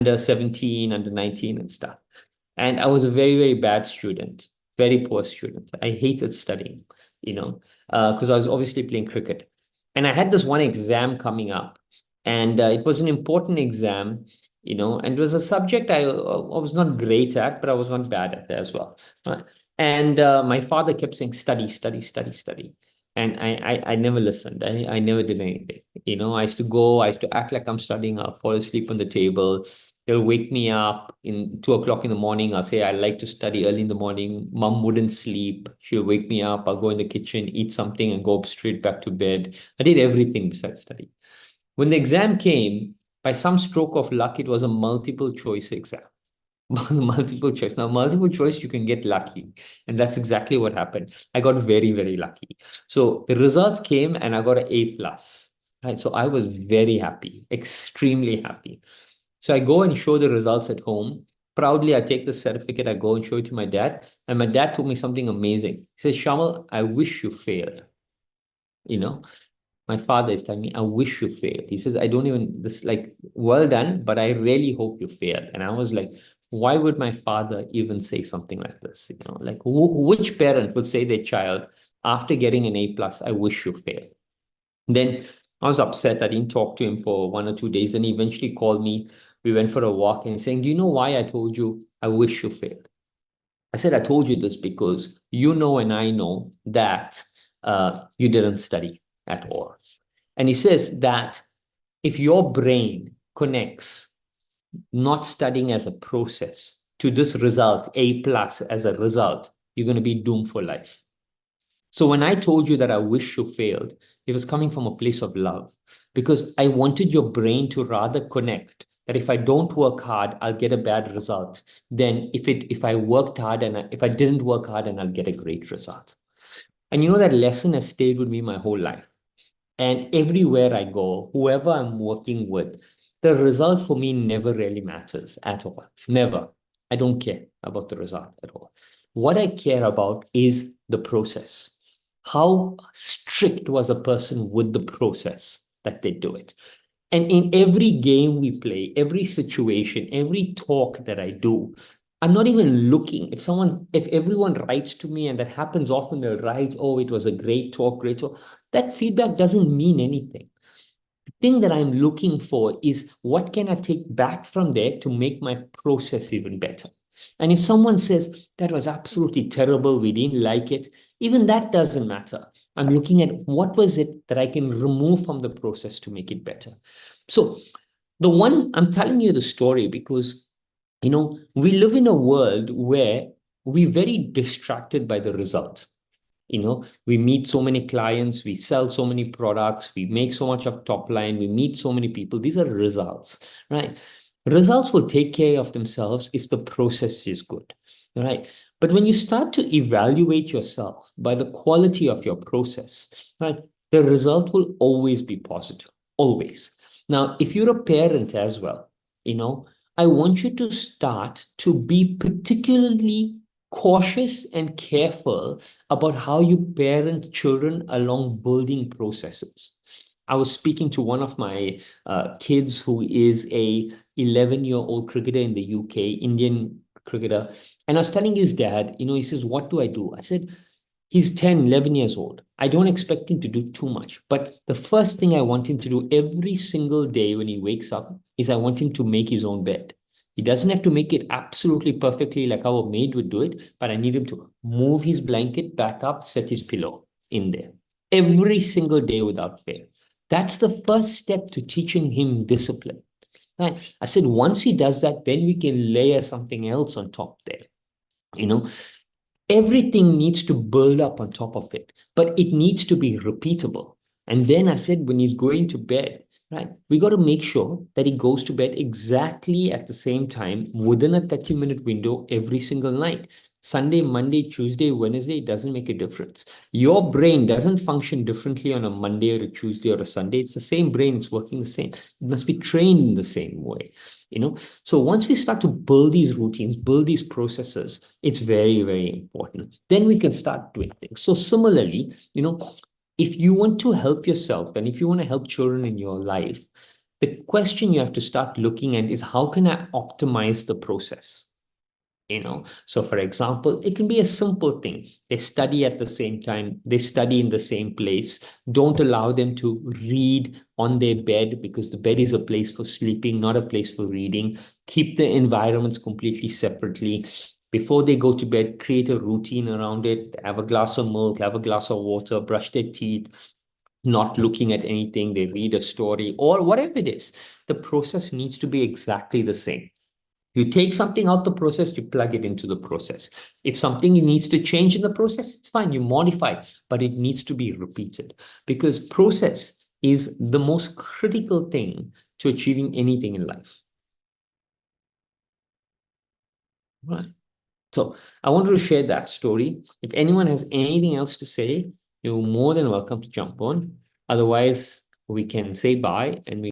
under 17, under 19 and stuff. And I was a very, very bad student, very poor student. I hated studying, because I was obviously playing cricket. And I had this one exam coming up, and it was an important exam, and it was a subject I was not great at, but I was not bad at as well. Right? And my father kept saying, study, study, study, study. And I never listened. I never did anything. I used to act like I'm studying. I'll fall asleep on the table. They'll wake me up in 2 o'clock in the morning. I'll say, I like to study early in the morning. Mom wouldn't sleep. She'll wake me up. I'll go in the kitchen, eat something, and go straight back to bed. I did everything besides study. When the exam came, by some stroke of luck, it was a multiple choice exam. Multiple choice. Now, multiple choice, you can get lucky. And that's exactly what happened. I got very, very lucky. So the result came and I got an A plus. Right. So I was very happy, extremely happy. So I go and show the results at home. Proudly, I take the certificate, I go and show it to my dad. And my dad told me something amazing. He says, Shamal, I wish you failed. My father is telling me, I wish you failed. He says, I don't even, this like, well done, but I really hope you failed. And I was like, why would my father even say something like this? Like which parent would say their child, after getting an A plus, I wish you failed? Then I was upset. I didn't talk to him for 1 or 2 days. And he eventually called me. We went for a walk and saying, do you know why I told you I wish you failed? I said, I told you this because you know and I know that you didn't study at all. And he says that if your brain connects not studying as a process to this result, A plus as a result, you're going to be doomed for life. So when I told you that I wish you failed, it was coming from a place of love, because I wanted your brain to rather connect that if I don't work hard, I'll get a bad result, than if I worked hard and if I didn't work hard and I'll get a great result. And that lesson has stayed with me my whole life. And everywhere I go, whoever I'm working with, the result for me never really matters at all. Never. I don't care about the result at all. What I care about is the process. How strict was a person with the process that they do it? And in every game we play, every situation, every talk that I do, I'm not even looking. If everyone writes to me, and that happens often, they'll write, oh, it was a great talk, great talk. That feedback doesn't mean anything. The thing that I'm looking for is what can I take back from there to make my process even better? And if someone says, that was absolutely terrible, we didn't like it, even that doesn't matter. I'm looking at what was it that I can remove from the process to make it better. So I'm telling you the story because, we live in a world where we're very distracted by the result. We meet so many clients, we sell so many products, we make so much of top line, we meet so many people. These are results, right? Results will take care of themselves if the process is good, right? But when you start to evaluate yourself by the quality of your process, right, the result will always be positive, always. Now, if you're a parent as well, I want you to start to be particularly cautious and careful about how you parent children along building processes. I was speaking to one of my kids who is a 11-year-old cricketer in the UK, Indian cricketer. And I was telling his dad, he says, what do I do? I said, he's 10, 11 years old. I don't expect him to do too much. But the first thing I want him to do every single day when he wakes up is I want him to make his own bed. He doesn't have to make it absolutely perfectly like how a maid would do it, but I need him to move his blanket back up, set his pillow in there every single day without fail. That's the first step to teaching him discipline. Right? I said, once he does that, then we can layer something else on top there. Everything needs to build up on top of it, but it needs to be repeatable. And then I said, when he's going to bed, right, we got to make sure that he goes to bed exactly at the same time within a 30-minute window every single night. Sunday, Monday, Tuesday, Wednesday, it doesn't make a difference. Your brain doesn't function differently on a Monday or a Tuesday or a Sunday. It's the same brain. It's working the same. It must be trained in the same way, So once we start to build these routines, build these processes, it's very, very important. Then we can start doing things. So similarly, if you want to help yourself and if you want to help children in your life, The question you have to start looking at is, how can I optimize the process? So for example, it can be a simple thing. They study at the same time, they study in the same place. Don't allow them to read on their bed, because the bed is a place for sleeping, not a place for reading. Keep the environments completely separately. Before they go to bed, create a routine around it. Have a glass of milk, have a glass of water, brush their teeth, not looking at anything. They read a story or whatever it is. The process needs to be exactly the same. You take something out the process, you plug it into the process. If something needs to change in the process, it's fine, you modify it, but it needs to be repeated, because process is the most critical thing to achieving anything in life. Right. So I wanted to share that story. If anyone has anything else to say, you're more than welcome to jump on. Otherwise, we can say bye and we